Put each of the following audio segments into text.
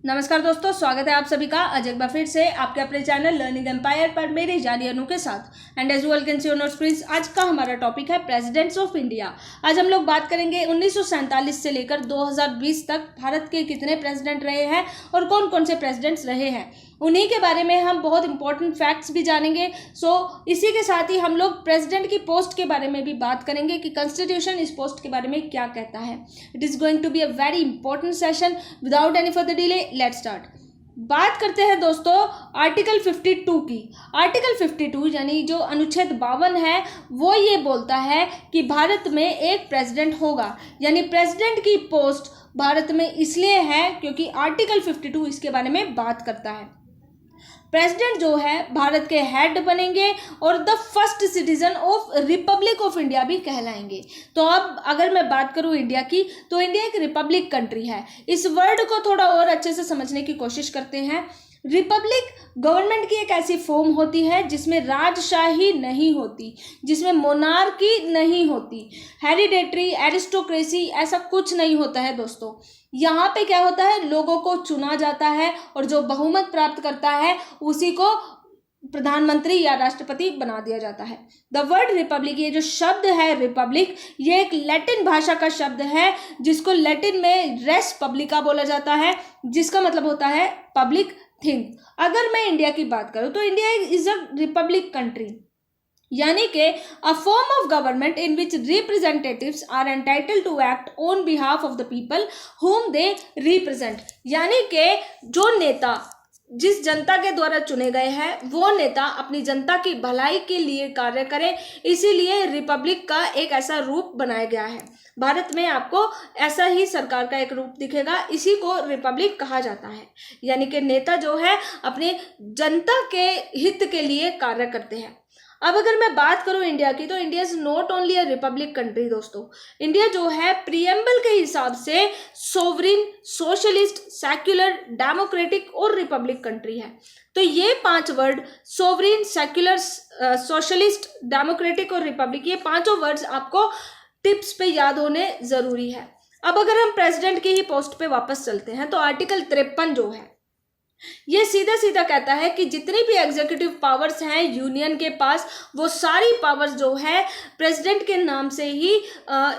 नमस्कार दोस्तों, स्वागत है आप सभी का आज एक बार फिर से आपके अपने चैनल लर्निंग एम्पायर पर मेरी जानी अनु के साथ। And as well can see on your screen, आज का हमारा टॉपिक है प्रेसिडेंट्स ऑफ इंडिया। आज हम लोग बात करेंगे 1947 से लेकर 2020 तक भारत के कितने प्रेसिडेंट रहे हैं और कौन कौन से प्रेसिडेंट्स रहे हैं, उन्हीं के बारे में हम बहुत इंपॉर्टेंट फैक्ट्स भी जानेंगे। इसी के साथ ही हम लोग प्रेसिडेंट की पोस्ट के बारे में भी बात करेंगे कि कॉन्स्टिट्यूशन इस पोस्ट के बारे में क्या कहता है। It is going to be a very important session. Without any further delay let's start. बात करते हैं दोस्तों आर्टिकल 52 की। आर्टिकल 52 यानी जो अनुच्छेद 52 है वो ये बोलता है कि भारत में एक प्रेसिडेंट होगा, यानी प्रेसिडेंट की पोस्ट भारत में इसलिए है क्योंकि आर्टिकल 52 इसके बारे में बात करता है। प्रेसिडेंट जो है भारत के हेड बनेंगे और the first citizen of Republic of India भी कहलाएंगे। तो अब अगर मैं बात करूं इंडिया की, तो इंडिया एक रिपब्लिक कंट्री है। इस वर्ड को थोड़ा और अच्छे से समझने की कोशिश करते हैं। रिपब्लिक गवर्नमेंट की एक ऐसी फॉर्म होती है जिसमें राजशाही नहीं होती, जिसमें मोनार्की नहीं होती, हेरिडेटरी एरिस्टोक्रेसी ऐसा कुछ नहीं होता है दोस्तों। यहाँ पे क्या होता है, लोगों को चुना जाता है और जो बहुमत प्राप्त करता है उसी को प्रधानमंत्री या राष्ट्रपति बना दिया जाता है। द वर्ड रिपब्लिक, ये जो शब्द है रिपब्लिक, ये एक लैटिन भाषा का शब्द है जिसको लैटिन में रेस पब्लिका बोला जाता है, जिसका मतलब होता है पब्लिक थिंग। अगर मैं इंडिया की बात करूं तो India is a republic country, यानी कि a form of government in which representatives are entitled to act on behalf of the people whom they represent. यानी कि जो नेता जिस जनता के द्वारा चुने गए हैं वो नेता अपनी जनता की भलाई के लिए कार्य करें, इसीलिए रिपब्लिक का एक ऐसा रूप बनाया गया है। भारत में आपको ऐसा ही सरकार का एक रूप दिखेगा, इसी को रिपब्लिक कहा जाता है। यानी कि नेता जो है अपने जनता के हित के लिए कार्य करते हैं। अब अगर मैं बात करूं इंडिया की, तो India is not only a republic country दोस्तों। इंडिया जो है प्रीएम्बल के हिसाब से सोवरिन, सोशलिस्ट, सेक्युलर, डेमोक्रेटिक और रिपब्लिक कंट्री है। तो ये 5 word sovereign, secular, socialist, democratic और रिपब्लिक, ये 5 वर्ड्स आपको टिप्स पे याद होने जरूरी है। अब अगर हम प्रेसिडेंट की ही पोस्ट पे वापस चलते हैं तो आर्टिकल 53 जो है ये सीधा सीधा कहता है कि जितनी भी एग्जीक्यूटिव पावर्स हैं यूनियन के पास, वो सारी पावर्स जो है प्रेसिडेंट के नाम से ही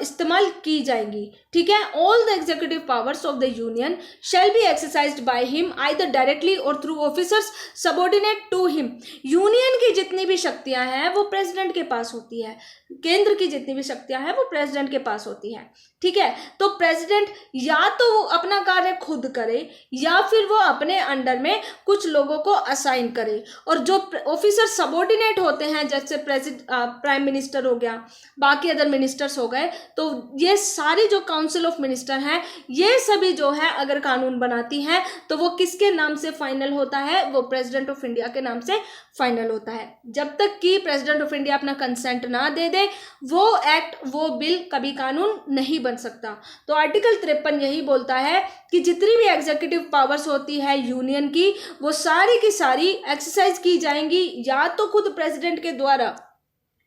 इस्तेमाल की जाएंगी। ठीक है, all the executive powers of the union shall be exercised by him either directly or through officers subordinate to him. Union की जितनी भी शक्तियां हैं वो प्रेसिडेंट के पास होती है, केंद्र की जितनी भी शक्तियां हैं वो प्रेसिडेंट के पास होती है। ठीक है, तो प्रेसिडेंट या तो वो अपना कार्य खुद करे या फिर वो अपने अंडर में कुछ लोगों को असाइन करे, और जो ऑफिसर सबऑर्डिनेट होते हैं जैसे प्राइम मिनिस्टर हो गया, बाकी अदर मिनिस्टर्स हो गए, तो ये सारी जो काउंसिल ऑफ मिनिस्टर हैं ये सभी जो है अगर कानून बनाती हैं तो वो किसके नाम से फाइनल होता है, वो प्रेसिडेंट ऑफ इंडिया के नाम से फाइनल होता है। जब तक कि प्रेसिडेंट ऑफ इंडिया अपना कंसेंट ना दे दे वो एक्ट, वो बिल कभी कानून नहीं बन सकता। तो आर्टिकल 53 यही बोलता है कि जितनी भी एग्जीक्यूटिव पावर्स होती है यूनियन की वो सारी की सारी एक्सरसाइज की जाएंगी या तो खुद प्रेसिडेंट के द्वारा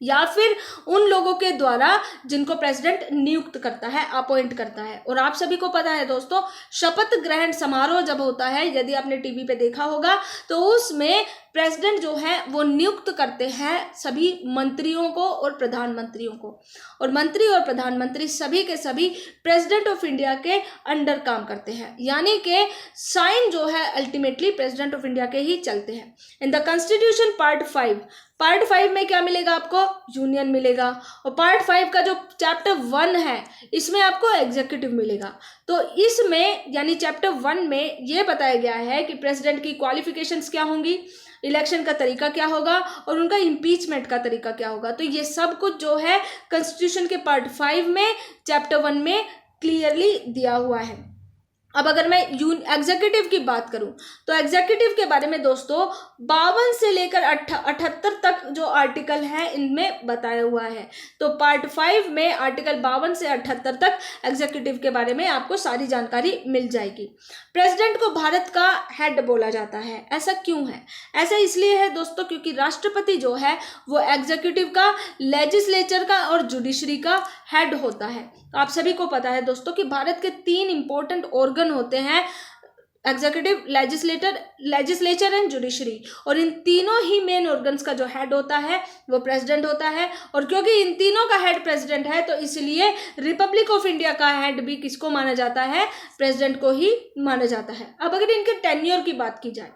या फिर उन लोगों के द्वारा जिनको प्रेसिडेंट नियुक्त करता है, अपॉइंट करता है। और आप सभी को पता है दोस्तों, शपथ ग्रहण समारोह जब होता है, यदि आपने टीवी पे देखा होगा, तो उसमें प्रेसिडेंट जो है वो नियुक्त करते हैं सभी मंत्रियों को और प्रधानमंत्रियों को, और मंत्री और प्रधानमंत्री सभी के सभी प्रेसिडेंट ऑफ इंडिया के अंडर काम करते हैं। यानी कि साइन जो है अल्टीमेटली प्रेसिडेंट ऑफ इंडिया के ही चलते हैं। इन द कॉन्स्टिट्यूशन पार्ट 5 में क्या मिलेगा आपको, यूनियन मिलेगा, और पार्ट 5 का जो चैप्टर 1 है इसमें आपको एग्जीक्यूटिव मिलेगा। तो इसमें यानी चैप्टर 1 में ये बताया गया है कि प्रेसिडेंट की क्वालिफिकेशंस क्या होंगी, इलेक्शन का तरीका क्या होगा और उनका इम्पीचमेंट का तरीका क्या होगा। तो ये सब कुछ जो है कॉन्स्टिट्यूशन के पार्ट 5 में चैप्टर 1 में क्लियरली दिया हुआ है। अब अगर मैं एग्जीक्यूटिव की बात करूं तो एग्जीक्यूटिव के बारे में दोस्तों 52 से लेकर 78 तक जो आर्टिकल है इनमें बताया हुआ है। तो पार्ट 5 में आर्टिकल 52 से 78 तक एग्जीक्यूटिव के बारे में आपको सारी जानकारी मिल जाएगी। प्रेसिडेंट को भारत का हेड बोला जाता है, ऐसा क्यों है? ऐसा इसलिए है दोस्तों क्योंकि राष्ट्रपति जो है वो एग्जीक्यूटिव का, लेजिस्लेचर का और जुडिशरी का हेड होता है। तो आप सभी को पता है दोस्तों कि भारत के 3 इंपॉर्टेंट ऑर्गन होते हैं एग्जीक्यूटिव, लेजिस्लेचर एंड जुडिशरी। और इन तीनों ही मेन ऑर्गन्स का जो हेड होता है वो प्रेसिडेंट होता है। और क्योंकि इन तीनों का हेड प्रेसिडेंट है तो इसलिए रिपब्लिक ऑफ इंडिया का हेड भी किसको माना जाता है? प्रेसिडेंट को ही माना जाता है। अब अगर इनके टेन्योर की बात की जाए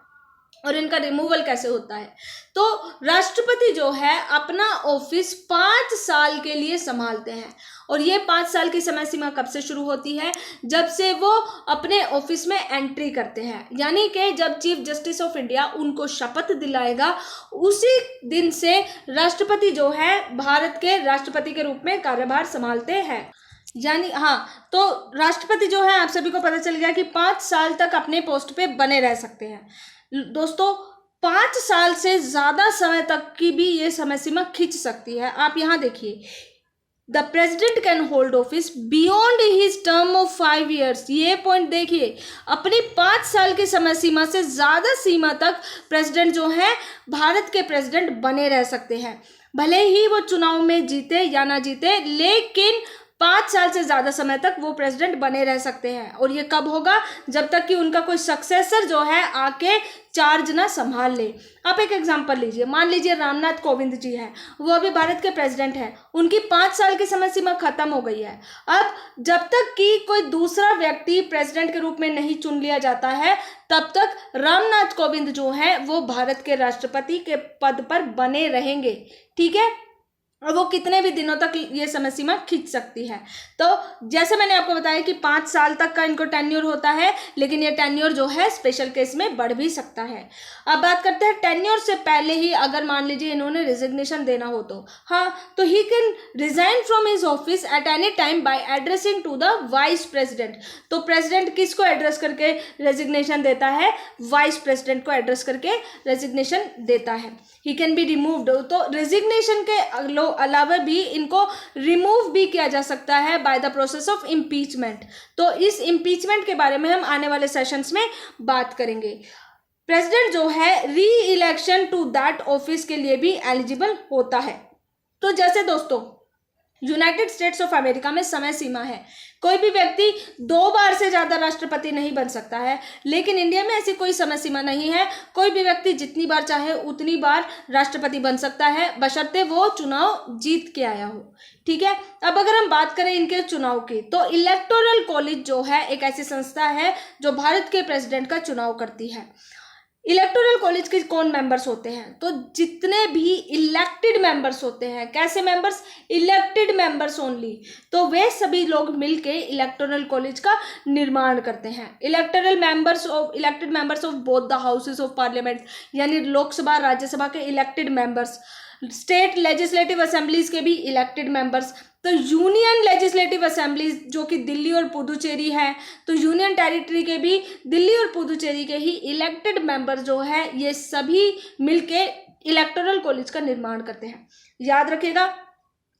और इनका रिमूवल कैसे होता है, तो राष्ट्रपति जो है अपना ऑफिस 5 साल के लिए संभालते हैं। और ये 5 साल की समय सीमा कब से शुरू होती है? जब से वो अपने ऑफिस में एंट्री करते हैं, यानी कि जब चीफ जस्टिस ऑफ इंडिया उनको शपथ दिलाएगा उसी दिन से राष्ट्रपति जो है भारत के राष्ट्रपति के रूप में कार्यभार संभालते हैं। यानी तो राष्ट्रपति जो है, आप सभी को पता चल गया कि 5 साल तक अपने पोस्ट पे बने रह सकते हैं। दोस्तों 5 साल से ज्यादा समय तक की भी ये समय सीमा खींच सकती है। आप यहां देखिए, the president can hold office beyond his term of 5 years। ये पॉइंट देखिए, अपनी 5 साल की समय सीमा से ज्यादा सीमा तक प्रेसिडेंट जो है भारत के प्रेसिडेंट बने रह सकते हैं, भले ही वो चुनाव में जीते या ना जीते, लेकिन 5 साल से ज्यादा समय तक वो प्रेसिडेंट बने रह सकते हैं। और ये कब होगा? जब तक कि उनका कोई सक्सेसर जो है आके चार्ज ना संभाल ले। आप एक एग्जांपल लीजिए, मान लीजिए रामनाथ कोविंद जी हैं, वो अभी भारत के प्रेसिडेंट हैं, उनकी 5 साल की समय सीमा खत्म हो गई है। अब जब तक कि कोई दूसरा व्यक्ति प्रेसिडेंट के रूप में नहीं चुन लिया जाता है, तब तक रामनाथ कोविंद जो है वो भारत के राष्ट्रपति के पद पर बने रहेंगे। ठीक है, और वो कितने भी दिनों तक ये समय सीमा खींच सकती है। तो जैसे मैंने आपको बताया कि 5 साल तक का इनको टेन्योर होता है, लेकिन ये टेन्योर जो है स्पेशल केस में बढ़ भी सकता है। अब बात करते हैं टेन्योर से पहले ही अगर मान लीजिए इन्होंने रिजिग्नेशन देना हो तो he can resign from his office at any time by addressing to the vice president. तो प्रेसिडेंट किसको एड्रेस करके रेजिग्नेशन देता है? वाइस प्रेसिडेंट को एड्रेस करके रेजिग्नेशन देता है। ही कैन बी रिमूव्ड, तो रेजिग्नेशन के अलावा भी इनको रिमूव भी किया जा सकता है by the process of impeachment. तो इस इम्पीचमेंट के बारे में हम आने वाले सेशंस में बात करेंगे। प्रेसिडेंट जो है री इलेक्शन टू दैट ऑफिस के लिए भी एलिजिबल होता है। तो जैसे दोस्तों यूनाइटेड स्टेट्स ऑफ अमेरिका में समय सीमा है, कोई भी व्यक्ति 2 बार से ज्यादा राष्ट्रपति नहीं बन सकता है, लेकिन इंडिया में ऐसी कोई समय सीमा नहीं है। कोई भी व्यक्ति जितनी बार चाहे उतनी बार राष्ट्रपति बन सकता है, बशर्ते वो चुनाव जीत के आया हो। ठीक है, अब अगर हम बात करें इनके चुनाव की, तो इलेक्टोरल कॉलेज जो है एक ऐसी संस्था है जो भारत के प्रेसिडेंट का चुनाव करती है। इलेक्टोरल कॉलेज के कौन मेंबर्स होते हैं? तो जितने भी इलेक्टेड मेंबर्स होते हैं। कैसे मेंबर्स? Elected members only. तो वे सभी लोग मिलके इलेक्टोरल कॉलेज का निर्माण करते हैं। Elected members of both the houses of parliament, यानी लोकसभा राज्यसभा के elected members, state legislative assemblies के भी इलेक्टेड मेंबर्स, तो यूनियन लेजिस्लेटिव असेंबलीज जो कि दिल्ली और पुदुचेरी है, तो यूनियन टेरिटरी के भी दिल्ली और पुदुचेरी के ही इलेक्टेड मेंबर जो है ये सभी मिलके इलेक्टोरल कॉलेज का निर्माण करते हैं। याद रखिएगा,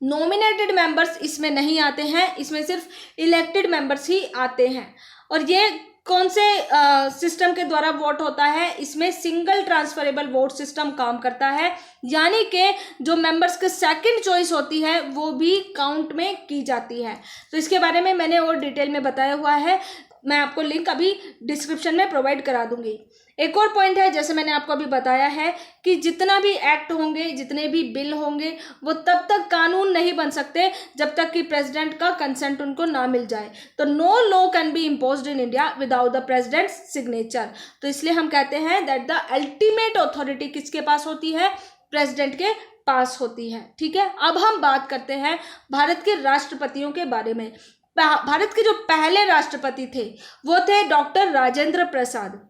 नॉमिनेटेड मेंबर्स इसमें नहीं आते हैं, इसमें सिर्फ इलेक्टेड मेंबर्स ही आते हैं। और ये कौन से सिस्टम के द्वारा वोट होता है? इसमें सिंगल ट्रांसफरेबल वोट सिस्टम काम करता है, यानी कि जो मेंबर्स की सेकंड चॉइस होती है वो भी काउंट में की जाती है। तो इसके बारे में मैंने और डिटेल में बताया हुआ है, मैं आपको लिंक अभी डिस्क्रिप्शन में प्रोवाइड करा दूंगी। एक और पॉइंट है, जैसे मैंने आपको अभी बताया है कि जितना भी एक्ट होंगे, जितने भी बिल होंगे, वो तब तक कानून नहीं बन सकते जब तक कि प्रेसिडेंट का कंसेंट उनको ना मिल जाए। तो no law can be imposed in India without the president's signature. तो इसलिए हम कहते हैं दैट द अल्टीमेट अथॉरिटी किसके पास होती है? प्रेसिडेंट के पास होती है। ठीक है, अब हम बात करते हैं भारत के राष्ट्रपतियों के बारे में। भारत के जो पहले राष्ट्रपति थे वो थे डॉक्टर राजेंद्र प्रसाद।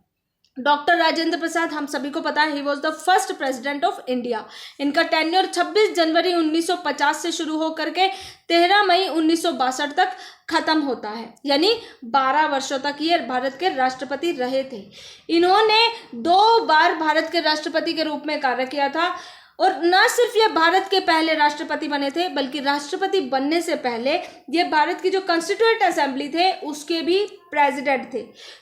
डॉक्टर राजेंद्र प्रसाद, हम सभी को पता है, ही was the first president of India. इनका टेन्योर 26 जनवरी 1950 से शुरू होकर के 13 मई 1962 तक खत्म होता है, यानी 12 वर्षों तक ये भारत के राष्ट्रपति रहे थे। इन्होंने 2 बार भारत के राष्ट्रपति के रूप में कार्य किया था। और न सिर्फ ये भारत के पहले राष्ट्रपति बने थे, बल्कि राष्ट्रपति बनने से पहले ये भारत की जो कॉन्स्टिट्यूएंट असेंबली थे उसके भी प्रेसिडेंट थे।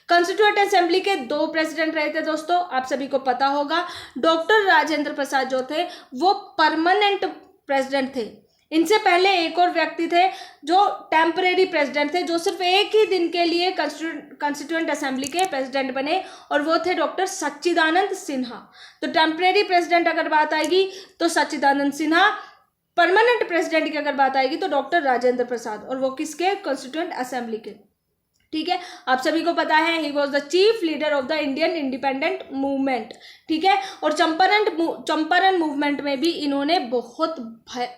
कॉन्स्टिट्यूएंट असेंबली के 2 प्रेसिडेंट रहे थे दोस्तों, आप सभी को पता होगा। डॉक्टर राजेंद्र प्रसाद जो थे वो परमानेंट प्रेसिडेंट थे, इनसे पहले एक और व्यक्ति थे जो टेम्परेरी प्रेसिडेंट थे, जो सिर्फ एक ही दिन के लिए कॉन्स्टिट्यूएंट असेंबली के प्रेसिडेंट बने, और वो थे डॉक्टर सच्चिदानंद सिन्हा। तो टेम्परेरी प्रेसिडेंट अगर बात आएगी तो सच्चिदानंद सिन्हा, परमानेंट प्रेसिडेंट की अगर बात आएगी तो डॉक्टर राजेंद्र प्रसाद, और वो किसके? कॉन्स्टिट्यूएंट असेंबली के। ठीक है, आप सभी को पता है ही was the chief leader of the Indian independent movement. ठीक है, और चंपारण मूवमेंट में भी इन्होंने बहुत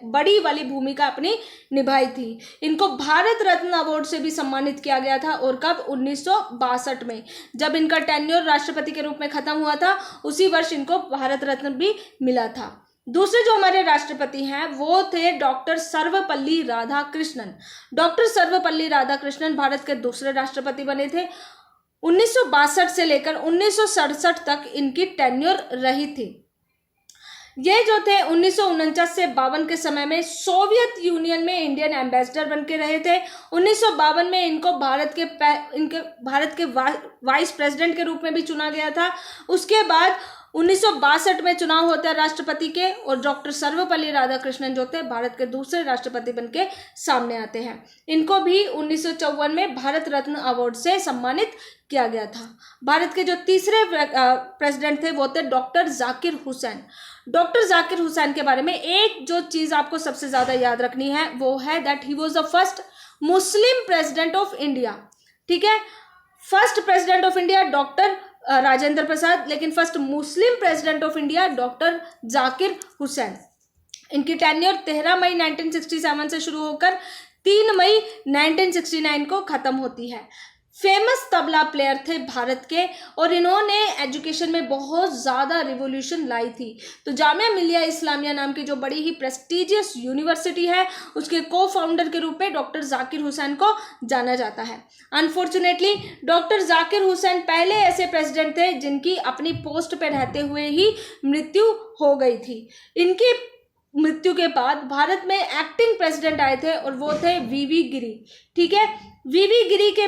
बड़ी वाली भूमिका अपनी निभाई थी। इनको भारत रत्न अवार्ड से भी सम्मानित किया गया था, और कब? 1962 में, जब इनका टेन्योर राष्ट्रपति के रूप में खत्म हुआ था, उसी वर्ष इनको भारत रत्न भी मिला था। दूसरे जो हमारे राष्ट्रपति हैं वो थे डॉक्टर सर्वपल्ली राधाकृष्णन। डॉक्टर सर्वपल्ली राधाकृष्णन भारत के दूसरे राष्ट्रपति बने थे। 1962 से लेकर 1967 तक इनकी टेन्योर रही थी। ये जो थे 1949 से 52 के समय में सोवियत यूनियन में इंडियन एम्बेसडर बन के रहे थे। 1952 में इनको भारत के वाइस प्रेसिडेंट के रूप में भी चुना गया था। उसके बाद 1962 में चुनाव होता है राष्ट्रपति के, और डॉक्टर सर्वपल्ली राधाकृष्णन जो थे भारत के दूसरे राष्ट्रपति बन के सामने आते हैं। इनको भी 1954 में भारत रत्न अवार्ड से सम्मानित किया गया था। भारत के जो तीसरे प्रेसिडेंट थे वो थे डॉक्टर जाकिर हुसैन। डॉक्टर जाकिर हुसैन के बारे में एक जो चीज आपको सबसे ज्यादा याद रखनी है वो है that he was the first Muslim president of India. ठीक है, first president of India doctor Rajendra Prasad, लेकिन first Muslim president of India doctor Zakir Hussain. इनकी टेन्योर 13 मई 1967 से शुरू होकर 3 मई 1969 को खत्म होती है। फेमस तबला प्लेयर थे भारत के, और इन्होंने एजुकेशन में बहुत ज़्यादा रिवोल्यूशन लाई थी। तो जामिया मिलिया इस्लामिया नाम की जो बड़ी ही प्रेस्टिजियस यूनिवर्सिटी है, उसके को फाउंडर के रूप में डॉक्टर जाकिर हुसैन को जाना जाता है। अनफॉर्चुनेटली डॉक्टर जाकिर हुसैन पहले ऐसे प्रेसिडेंट थे जिनकी अपनी पोस्ट पे रहते हुए ही मृत्यु हो गई थी। इनकी मृत्यु के बाद भारत में एक्टिंग प्रेसिडेंट आए थे, और वो थे वीवी गिरी। ठीक है, वीवी गिरी के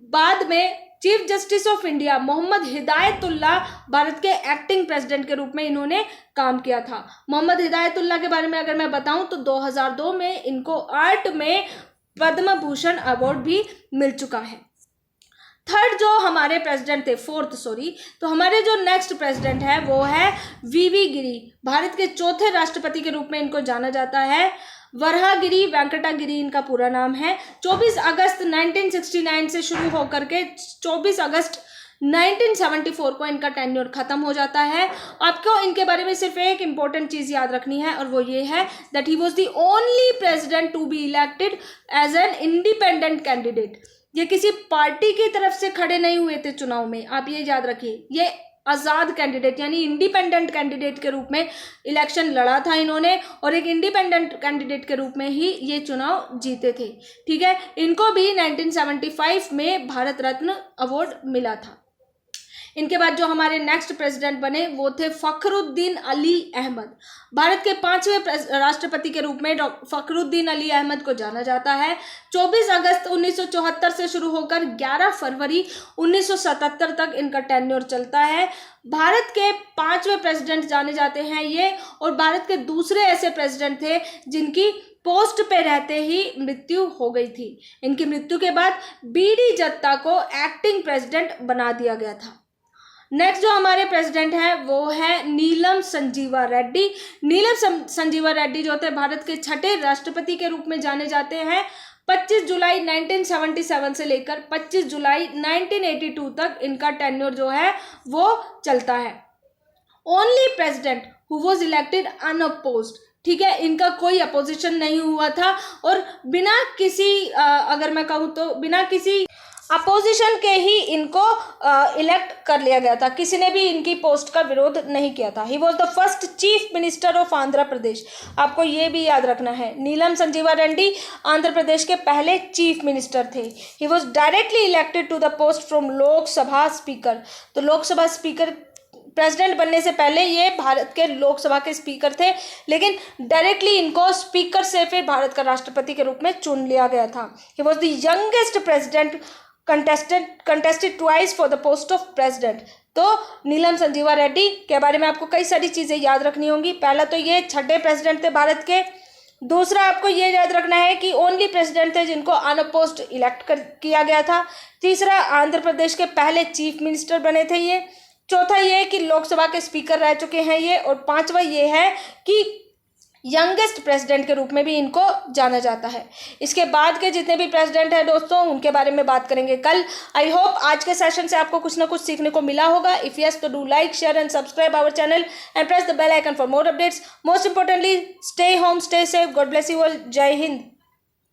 बाद में chief justice of India Mohammad Hidayatullah Bharat के एक्टिंग प्रेसिडेंट के रूप में इन्होंने काम किया था। मोहम्मद हिदायतुल्लाह के बारे में अगर मैं बताऊं तो 2002 में इनको आर्ट में पद्म भूषण अवार्ड भी मिल चुका है। थर्ड जो हमारे प्रेसिडेंट थे, तो हमारे जो नेक्स्ट प्रेसिडेंट है वो है वीवी गिरी। भारत के चौथे राष्ट्रपति के रूप में इनको जाना जाता है। वराहगिरी वेंकटागिरी इनका पूरा नाम है। 24 अगस्त 1969 से शुरू होकर के 24 अगस्त 1974 को इनका टेन्योर खत्म हो जाता है। आपको इनके बारे में सिर्फ एक इंपॉर्टेंट चीज याद रखनी है, और वो ये है that he was the only president to be elected as an independent candidate. ये किसी पार्टी की तरफ से खड़े नहीं हुए थे चुनाव में, आप ये याद रखिए। ये आज़ाद कैंडिडेट यानी इंडिपेंडेंट कैंडिडेट के रूप में इलेक्शन लड़ा था इन्होंने, और एक इंडिपेंडेंट कैंडिडेट के रूप में ही ये चुनाव जीते थे। ठीक है, इनको भी 1975 में भारत रत्न अवार्ड मिला था। इनके बाद जो हमारे नेक्स्ट प्रेसिडेंट बने वो थे फखरुद्दीन अली अहमद। भारत के 5वें राष्ट्रपति के रूप में फखरुद्दीन अली अहमद को जाना जाता है। 24 अगस्त 1974 से शुरू होकर 11 फरवरी 1977 तक इनका टेन्योर चलता है। भारत के 5वें प्रेसिडेंट जाने जाते हैं ये, और भारत के दूसरे ऐसे प्रेसिडेंट थे जिनकी पोस्ट पे रहते ही मृत्यु हो गई थी। इनकी मृत्यु के बाद बीडी जत्ता को एक्टिंग प्रेसिडेंट बना दिया गया था। नेक्स्ट जो हमारे प्रेसिडेंट है वो है नीलम संजीवा रेड्डी। नीलम संजीवा रेड्डी जो थे भारत के 6ठे राष्ट्रपति के रूप में जाने जाते हैं। 25 जुलाई 1977 से लेकर 25 जुलाई 1982 तक इनका टेन्योर जो है वो चलता है। Only president who was elected unopposed. ठीक है, इनका कोई अपोजिशन नहीं हुआ था, और बिना किसी अगर मैं कहूँ तो बिना किसी अपोजिशन के ही इनको इलेक्ट कर लिया गया था। किसी ने भी इनकी पोस्ट का विरोध नहीं किया था। He was the first chief minister of Andhra Pradesh. आपको ये भी याद रखना है, नीलम संजीवा रेड्डी आंध्र प्रदेश के पहले चीफ मिनिस्टर थे। He was directly elected to the post from Lok Sabha speaker. तो लोकसभा स्पीकर प्रेसिडेंट बनने से पहले ये भारत के लोकसभा के स्पीकर थे, लेकिन डायरेक्टली इनको स्पीकर से फिर भारत का राष्ट्रपति के रूप में चुन लिया गया था। He was the youngest president contested twice for the post of president। तो नीलम संजीवा रेड्डी के बारे में आपको कई सारी चीज़ें याद रखनी होंगी। पहला तो ये 6ठे प्रेसिडेंट थे भारत के। दूसरा आपको ये याद रखना है कि ओनली प्रेसिडेंट थे जिनको अनअपोज्ड इलेक्ट किया गया था। तीसरा, आंध्र प्रदेश के पहले चीफ मिनिस्टर बने थे ये। चौथा ये है कि लोकसभा के स्पीकर रह चुके हैं ये। और पांचवा ये है कि यंगेस्ट प्रेसिडेंट के रूप में भी इनको जाना जाता है। इसके बाद के जितने भी प्रेसिडेंट हैं दोस्तों, उनके बारे में बात करेंगे कल। आई होप आज के सेशन से आपको कुछ ना कुछ सीखने को मिला होगा। इफ यस तो do like, share and subscribe our channel and press the bell icon for more updates. Most importantly, stay home, stay safe, God bless you all. जय हिंद।